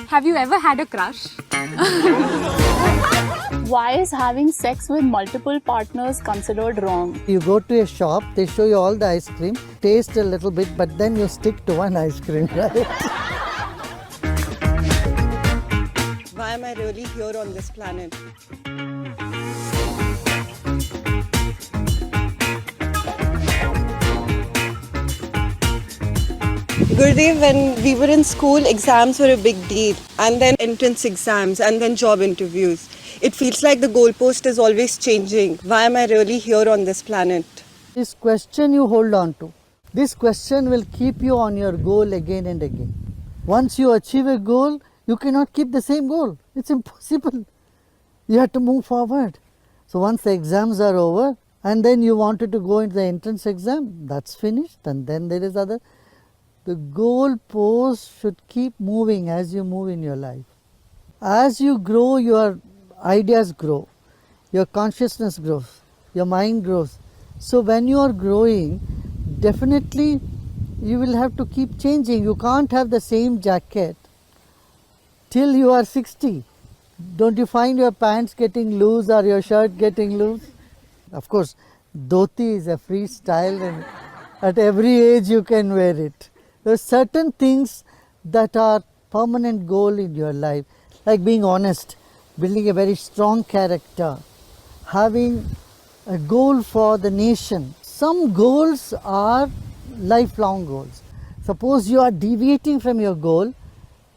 Have you ever had a crush? Why is having sex with multiple partners considered wrong? You go to a shop, they show you all the ice cream, taste a little bit, but then you stick to one ice cream, right? Why am I really here on this planet? Gurudev, when we were in school, exams were a big deal, and then entrance exams, and then job interviews. It feels like the goalpost is always changing. Why am I really here on this planet? This question you hold on to. This question will keep you on your goal again and again. Once you achieve a goal, you cannot keep the same goal. It's impossible. You have to move forward. So once the exams are over, and then you wanted to go into the entrance exam, that's finished, and then there is other. The goal post should keep moving as you move in your life. As you grow, your ideas grow, your consciousness grows, your mind grows. So when you are growing, definitely you will have to keep changing. You can't have the same jacket till you are 60. Don't you find your pants getting loose or your shirt getting loose? Of course, dhoti is a free style and at every age you can wear it. There are certain things that are permanent goal in your life, like being honest, building a very strong character, having a goal for the nation. Some goals are lifelong goals. Suppose you are deviating from your goal,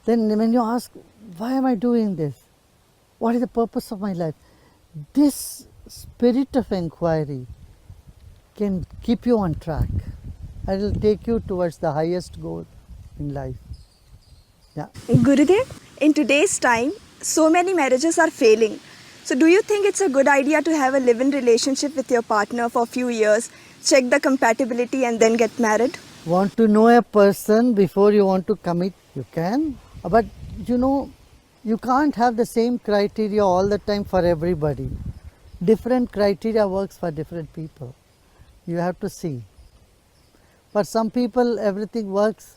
then when you ask, why am I doing this? What is the purpose of my life? This spirit of inquiry can keep you on track. It will take you towards the highest goal in life. Yeah. Gurudev, in today's time, so many marriages are failing. So do you think it's a good idea to have a live-in relationship with your partner for a few years, check the compatibility and then get married? Want to know a person before you want to commit? You can. But you know, you can't have the same criteria all the time for everybody. Different criteria works for different people. You have to see. For some people, everything works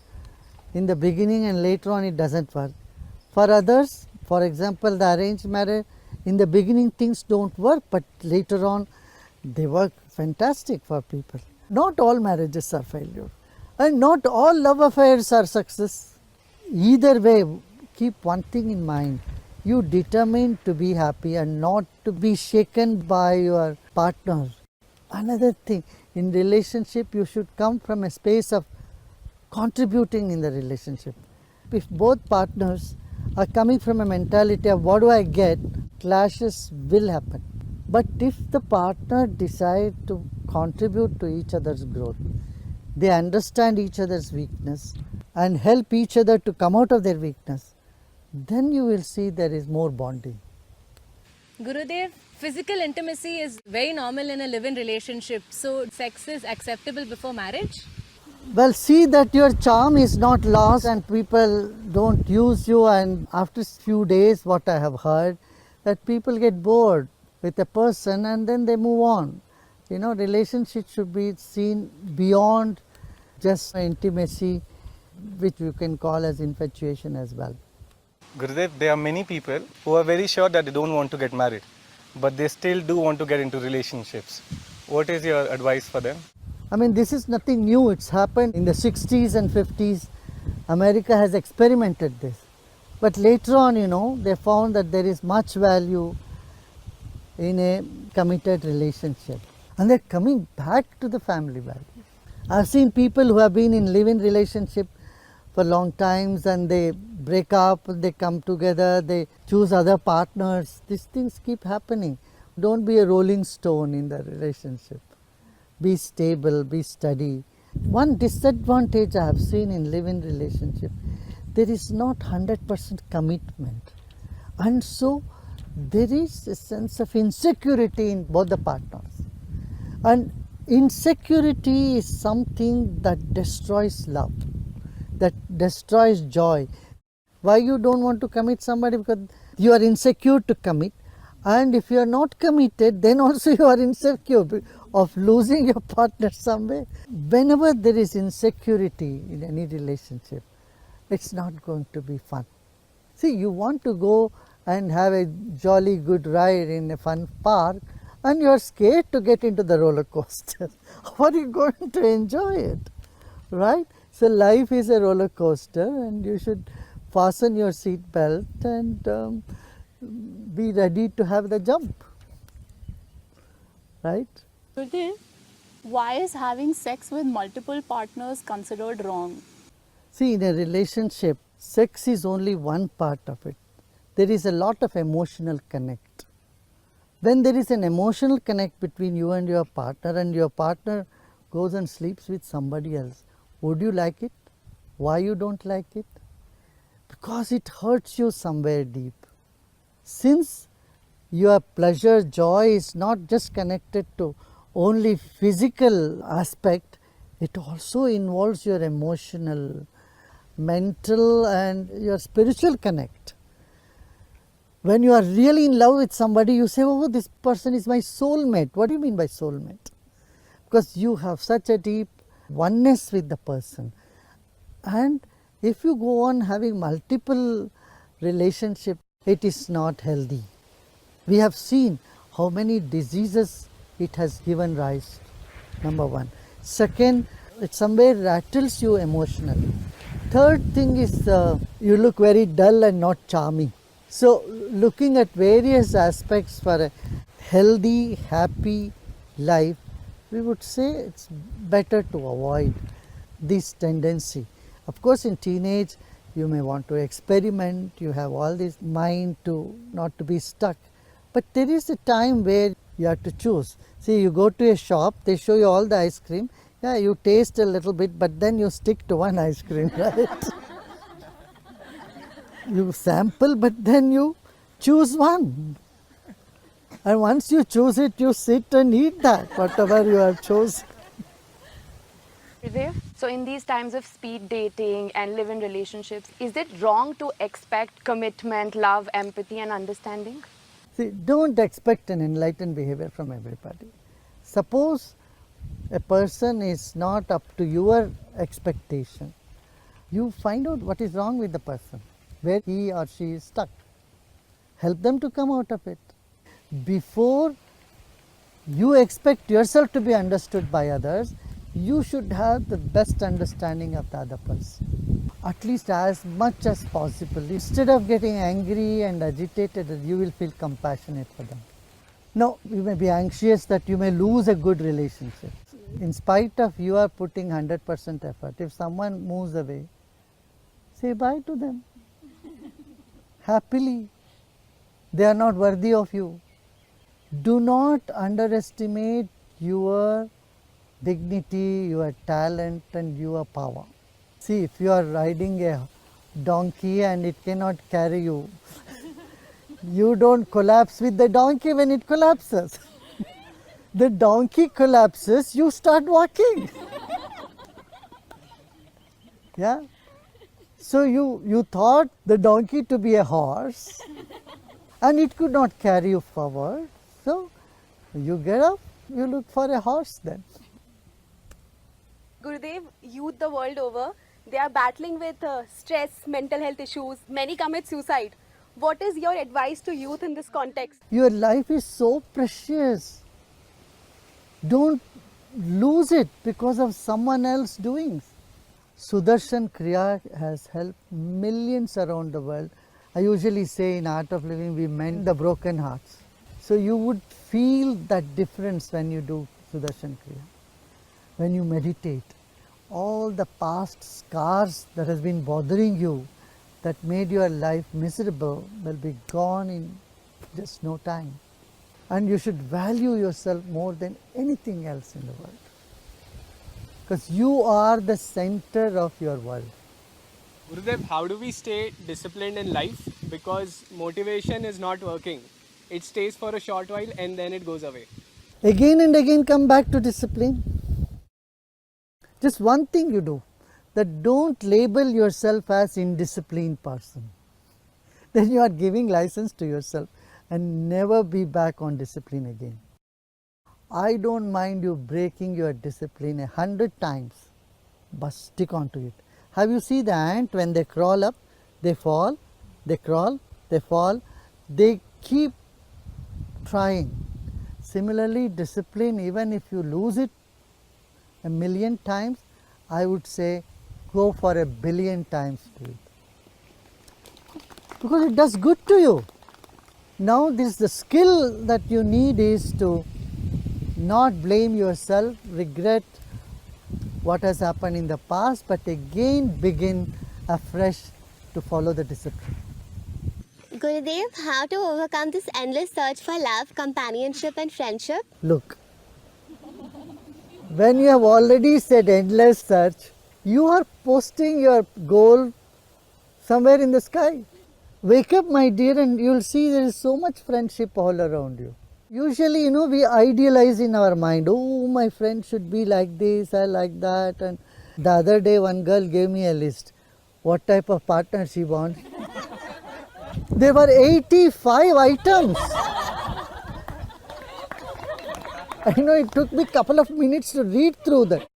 in the beginning and later on it doesn't work. For others, for example, the arranged marriage, in the beginning things don't work, but later on they work fantastic for people. Not all marriages are failure, and not all love affairs are success. Either way, keep one thing in mind. You determine to be happy and not to be shaken by your partner. Another thing, in relationship you should come from a space of contributing in the relationship. If both partners are coming from a mentality of what do I get, clashes will happen. But if the partner decide to contribute to each other's growth, they understand each other's weakness and help each other to come out of their weakness, then you will see there is more bonding. Gurudev, physical intimacy is very normal in a live-in relationship. So sex is acceptable before marriage? Well, see that your charm is not lost and people don't use you, and after few days, what I have heard, that people get bored with a person and then they move on. You know, relationship should be seen beyond just intimacy, which you can call as infatuation as well. Gurudev, there are many people who are very sure that they don't want to get married, but they still do want to get into relationships. What is your advice for them? I mean, this is nothing new. It's happened in the 60s and 50s. America has experimented this. But later on, you know, they found that there is much value in a committed relationship. And they're coming back to the family value. I've seen people who have been in live-in relationship for long times and they break up, they come together, they choose other partners. These things keep happening. Don't be a rolling stone in the relationship. Be stable, be steady. One disadvantage I have seen in live-in relationship, there is not 100% commitment. And so there is a sense of insecurity in both the partners. And insecurity is something that destroys love, that destroys joy. Why you don't want to commit somebody? Because you are insecure to commit. And if you are not committed, then also you are insecure. of losing your partner somewhere. Whenever there is insecurity in any relationship, it's not going to be fun. See, you want to go and have a jolly good ride in a fun park and you are scared to get into the roller coaster. How are you going to enjoy it? Right? So life is a roller coaster and you should fasten your seat belt and be ready to have the jump. Right? Gurudev, why is having sex with multiple partners considered wrong? See, in a relationship, sex is only one part of it. There is a lot of emotional connect. When there is an emotional connect between you and your partner goes and sleeps with somebody else, would you like it? Why you don't like it? Because it hurts you somewhere deep. Since your pleasure, joy is not just connected to only physical aspect, it also involves your emotional, mental and your spiritual connect. When you are really in love with somebody, you say, oh, this person is my soulmate. What do you mean by soulmate? Because you have such a deep oneness with the person. And if you go on having multiple relationships, it is not healthy. We have seen how many diseases it has given rise, number one. Second, it somewhere rattles you emotionally. Third thing is you look very dull and not charming. So looking at various aspects for a healthy, happy life, we would say it's better to avoid this tendency. Of course, in teenage, you may want to experiment, you have all this mind to not to be stuck. But there is a time where you have to choose. See, you go to a shop, they show you all the ice cream. Yeah, you taste a little bit, but then you stick to one ice cream, right? You sample, but then you choose one. And once you choose it, you sit and eat that, whatever you have chosen. So in these times of speed dating and live-in relationships, is it wrong to expect commitment, love, empathy and understanding? See, don't expect an enlightened behavior from everybody. Suppose a person is not up to your expectation. You find out what is wrong with the person, where he or she is stuck. Help them to come out of it. Before you expect yourself to be understood by others, you should have the best understanding of the other person, at least as much as possible. Instead of getting angry and agitated, you will feel compassionate for them. Now, you may be anxious that you may lose a good relationship. In spite of you are putting 100% effort, if someone moves away, say bye to them. Happily. They are not worthy of you. Do not underestimate your dignity, your talent and your power. See, if you are riding a donkey and it cannot carry you, you don't collapse with the donkey when it collapses. The donkey collapses, you start walking. Yeah? So you thought the donkey to be a horse and it could not carry you forward. So you get up, you look for a horse then. Gurudev, youth the world over, they are battling with stress, mental health issues. Many commit suicide. What is your advice to youth in this context? Your life is so precious. Don't lose it because of someone else's doings. Sudarshan Kriya has helped millions around the world. I usually say in Art of Living, we mend the broken hearts. So you would feel that difference when you do Sudarshan Kriya. When you meditate, all the past scars that has been bothering you, that made your life miserable, will be gone in just no time. And you should value yourself more than anything else in the world. Because you are the center of your world. Gurudev, how do we stay disciplined in life? Because motivation is not working. It stays for a short while and then it goes away. Again and again come back to discipline. Just one thing you do, that don't label yourself as indisciplined person. Then you are giving license to yourself and never be back on discipline again. I don't mind you breaking your discipline 100 times, but stick on to it. Have you seen the ant when they crawl up, they fall, they crawl, they fall, they keep trying. Similarly, discipline, even if you lose it a million times, I would say go for 1 billion times do it. Because it does good to you. Now the skill that you need is to not blame yourself, regret what has happened in the past, but again begin afresh to follow the discipline. Gurudev, how to overcome this endless search for love, companionship and friendship? Look, when you have already said endless search, you are posting your goal somewhere in the sky. Wake up, my dear, and you will see there is so much friendship all around you. Usually, we idealize in our mind, oh, my friend should be like this, I like that. And the other day, one girl gave me a list. What type of partner she wants? There were 85 items. It took me a couple of minutes to read through that.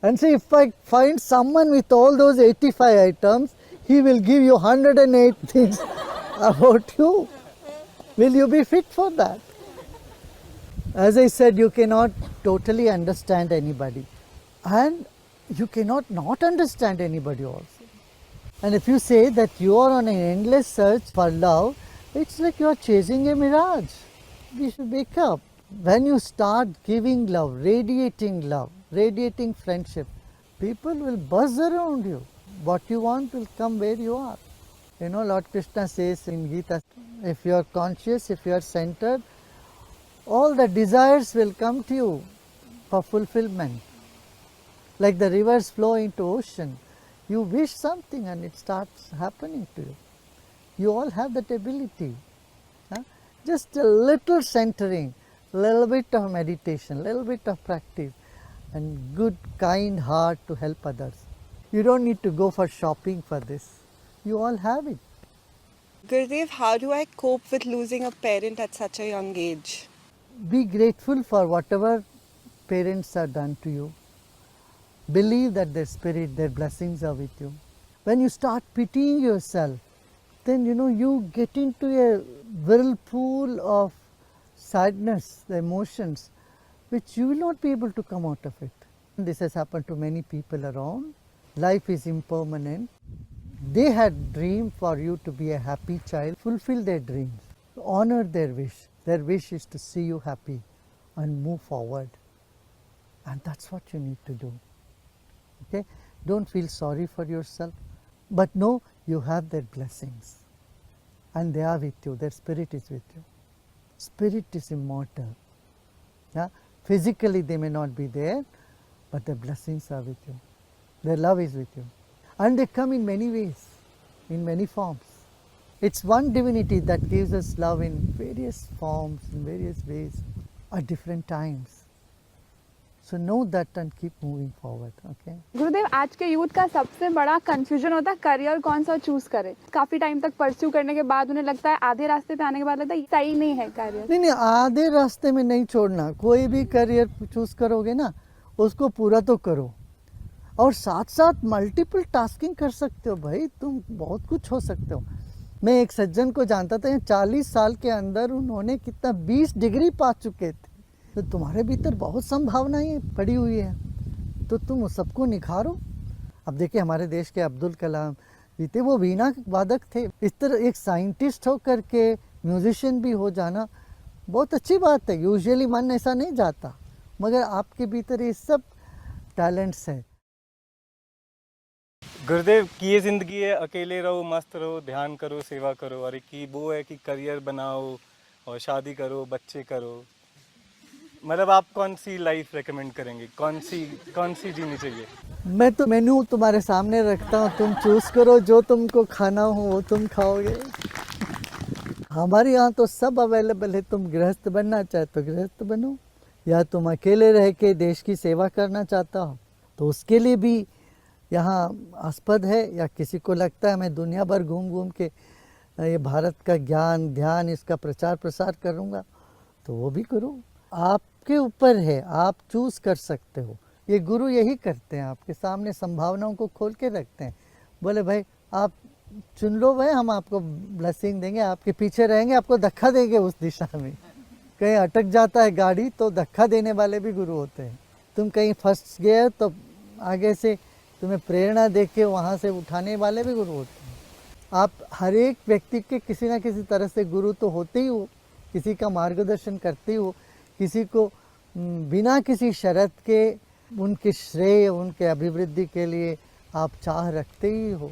And say, if I find someone with all those 85 items, he will give you 108 things about you. Will you be fit for that? As I said, you cannot totally understand anybody. And you cannot not understand anybody also. And if you say that you are on an endless search for love, it's like you are chasing a mirage. You should wake up. When you start giving love, radiating friendship, people will buzz around you. What you want will come where you are. Lord Krishna says in Gita, if you are conscious, if you are centered, all the desires will come to you for fulfillment. Like the rivers flow into ocean. You wish something and it starts happening to you. You all have that ability. Just a little centering, a little bit of meditation, a little bit of practice, and good, kind heart to help others. You don't need to go for shopping for this. You all have it. Gurudev, how do I cope with losing a parent at such a young age? Be grateful for whatever parents have done to you. Believe that their spirit, their blessings are with you. When you start pitying yourself, then you get into a whirlpool of sadness, the emotions, which you will not be able to come out of it. This has happened to many people around. Life is impermanent. They had dreamed for you to be a happy child. Fulfill their dreams. Honor their wish. Their wish is to see you happy and move forward. And that's what you need to do. Okay? Don't feel sorry for yourself. But know you have their blessings. And they are with you. Their spirit is with you. Spirit is immortal. Yeah? Physically they may not be there, but their blessings are with you. Their love is with you. And they come in many ways, in many forms. It's one divinity that gives us love in various forms, in various ways, at different times. So know that and keep moving forward. Okay? गुरुदेव, आज के youth का सबसे बड़ा confusion होता है career कौन सा choose करे. काफी टाइम तक परस्यू करने के बाद उन्हें लगता है, आधे रास्ते पे आने के बाद लगता है सही नहीं है करियर. नहीं, आधे रास्ते में नहीं छोड़ना. कोई भी करियर चूज करोगे ना, उसको पूरा तो करो. और साथ साथ मल्टीपल टास्किंग कर सकते हो भाई. तुम बहुत कुछ हो सकते हो. मैं एक सज्जन को जानता था, 40 साल के अंदर उन्होंने कितना 20 डिग्री पा चुके थे. तो तुम्हारे भीतर बहुत संभावनाएं पड़ी हुई है, तो तुम सबको निखारो. अब देखिए हमारे देश के अब्दुल कलाम जी थे, वो वीणा वादक थे. इस तरह एक साइंटिस्ट होकर के म्यूजिशियन भी हो जाना बहुत अच्छी बात है. यूजुअली मन ऐसा नहीं जाता, मगर आपके भीतर ये सब टैलेंट्स है. गुरुदेव की ये ज़िंदगी है, अकेले रहो, मस्त रहो, ध्यान करो, सेवा करो. और एक की वो है कि करियर बनाओ और शादी करो, बच्चे करो. मतलब आप कौन सी लाइफ रेकमेंड करेंगे? कौन सी जीनी चाहिए? मैं तो मेन्यू तुम्हारे सामने रखता हूँ, तुम चूज करो. जो तुमको खाना हो वो तुम खाओगे. हमारे यहाँ तो सब अवेलेबल है. तुम गृहस्थ बनना चाहते हो गृहस्थ बनो, या तुम अकेले रह के देश की सेवा करना चाहता हो तो उसके लिए भी यहाँ आस्पद है. या किसी को लगता है मैं दुनिया भर घूम घूम के ये भारत का ज्ञान ध्यान इसका प्रचार प्रसार करूँगा, तो वो भी करो. आप आपके ऊपर है, आप चूज कर सकते हो। ये गुरु यही करते हैं, आपके सामने संभावनाओं को खोल के रखते हैं। बोले भाई आप चुन लो भाई, हम आपको ब्लेसिंग देंगे, आपके पीछे रहेंगे, आपको धक्का देंगे उस दिशा में। कहीं अटक जाता है गाड़ी तो धक्का देने वाले भी गुरु होते हैं। तुम कहीं फंस गए तो आगे से तुम्हें प्रेरणा दे के वहाँ से उठाने वाले भी गुरु होते हैं। आप हर एक व्यक्ति के किसी ना किसी तरह से गुरु तो होते ही हो, किसी का मार्गदर्शन करते ही हो, किसी को बिना किसी शर्त के उनके श्रेय, उनके अभिवृद्धि के लिए आप चाह रखते ही हो,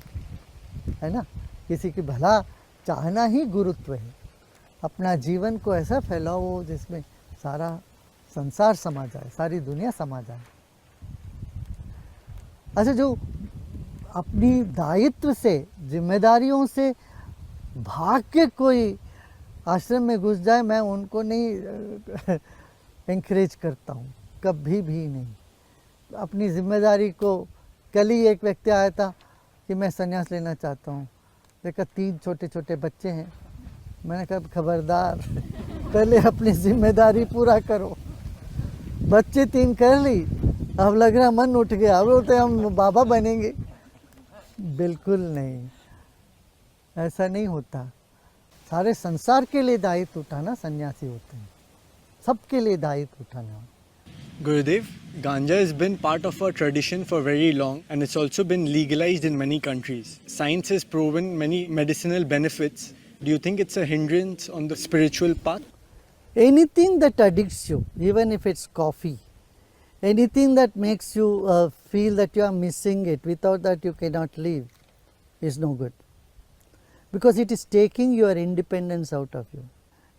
है ना। किसी की भला चाहना ही गुरुत्व है। अपना जीवन को ऐसा फैलाओ जिसमें सारा संसार समा जाए, सारी दुनिया समा जाए। अच्छा, जो अपनी दायित्व से, जिम्मेदारियों से भाग के कोई आश्रम में घुस जाए, मैं उनको नहीं एंकरेज करता हूँ, कभी भी नहीं। अपनी जिम्मेदारी को, कल ही एक व्यक्ति आया था कि मैं संन्यास लेना चाहता हूँ। देखा 3 छोटे छोटे बच्चे हैं। मैंने कहा खबरदार, पहले अपनी जिम्मेदारी पूरा करो। बच्चे 3 कर ली, अब लग रहा मन उठ गया, अब बोलते हम बाबा बनेंगे। बिल्कुल नहीं, ऐसा नहीं होता। सारे संसार के लिए दायित्व उठाना सन्यासी होते हैं, सबके लिए दायित्व उठाना। Gurudev, ganja has been part of our tradition for very long and it's also been legalized in many countries. Science has proven many medicinal benefits. Do you think it's a hindrance on the spiritual path? Anything that addicts you, even if it's coffee, anything that makes you feel that you are missing it, without that you cannot live, is no good. Because it is taking your independence out of you.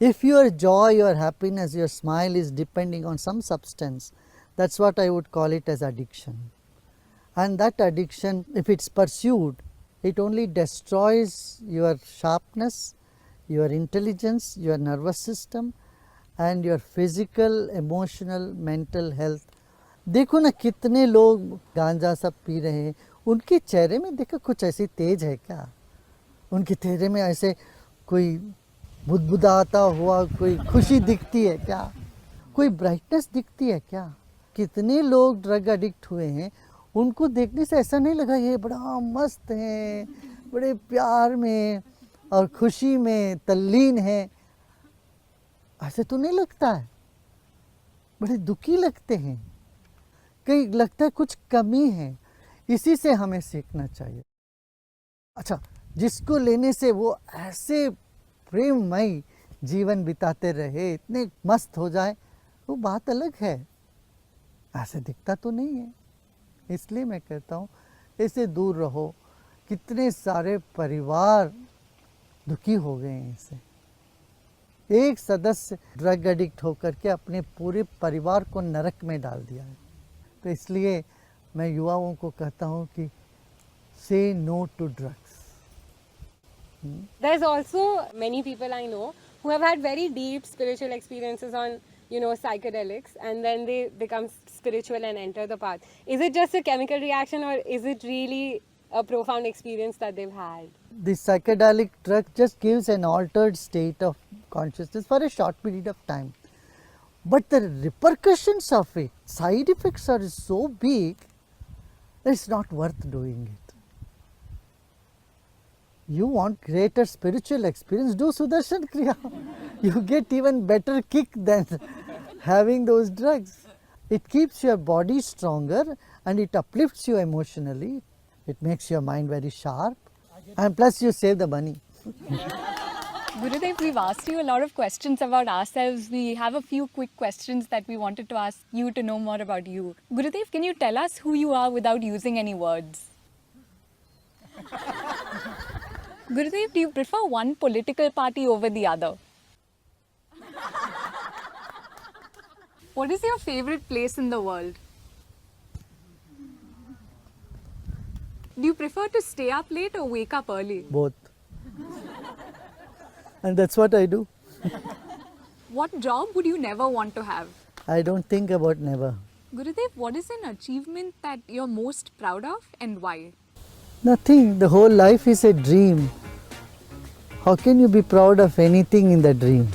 If your joy, your happiness, your smile is depending on some substance, that's what I would call it as addiction. And that addiction, if it's pursued, it only destroys your sharpness, your intelligence, your nervous system, and your physical, emotional, mental health. देखो ना कितने लोग गांजा सब P रहे हैं, उनके चेहरे में देखो कुछ ऐसी तेज है क्या? उनके चेहरे में ऐसे कोई बुदबुदाता हुआ कोई खुशी दिखती है क्या? कोई ब्राइटनेस दिखती है क्या? कितने लोग ड्रग एडिक्ट हुए हैं, उनको देखने से ऐसा नहीं लगा ये बड़ा मस्त हैं, बड़े प्यार में और खुशी में तल्लीन है, ऐसे तो नहीं लगता है। बड़े दुखी लगते हैं, कहीं लगता है कुछ कमी है। इसी से हमें सीखना चाहिए। अच्छा, जिसको लेने से वो ऐसे प्रेममय जीवन बिताते रहे, इतने मस्त हो जाए, वो बात अलग है। ऐसे दिखता तो नहीं है। इसलिए मैं कहता हूँ इससे दूर रहो। कितने सारे परिवार दुखी हो गए हैं इससे। एक सदस्य ड्रग एडिक्ट होकर के अपने पूरे परिवार को नरक में डाल दिया है। तो इसलिए मैं युवाओं को कहता हूँ कि say no to drugs. There's also many people I know who have had very deep spiritual experiences on, psychedelics, and then they become spiritual and enter the path. Is it just a chemical reaction, or is it really a profound experience that they've had? The psychedelic drug just gives an altered state of consciousness for a short period of time. But the repercussions of it, side effects are so big that it's not worth doing it. You want greater spiritual experience, do Sudarshan Kriya. You get even better kick than having those drugs. It keeps your body stronger and it uplifts you emotionally. It makes your mind very sharp, and plus you save the money. Gurudev, we've asked you a lot of questions about ourselves. We have a few quick questions that we wanted to ask you to know more about you. Gurudev, can you tell us who you are without using any words? Gurudev, do you prefer one political party over the other? What is your favorite place in the world? Do you prefer to stay up late or wake up early? Both. And that's what I do. What job would you never want to have? I don't think about never. Gurudev, what is an achievement that you're most proud of and why? Nothing. The whole life is a dream. How can you be proud of anything in the dream?